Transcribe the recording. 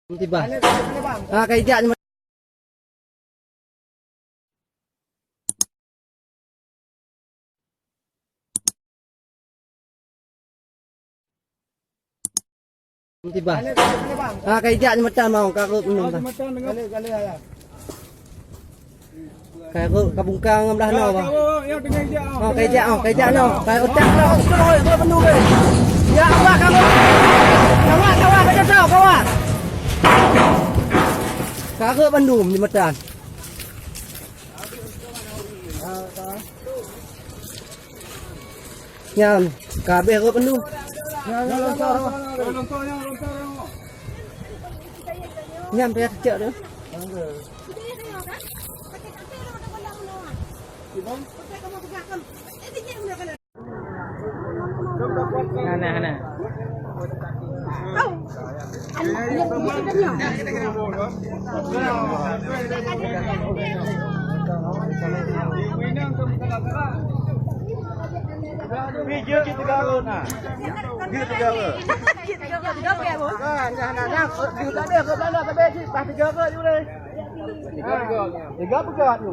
Tiba. Ah, kayak ni. Tiba. Ah, kayak ni macam mau kakak minum. Kayak kabungkang belah no bang. Oh, kayak no. Kayak otak no. Oi, penuh ke. Ya, apa kamu? Kawan, macam sao kawan? Kakak Bandung di Medan. Nyam, kabeh kakak Bandung. Nyam dia kecil tu. Mana? Video kita garut nah. Gitu garut. Tiga pegat tu.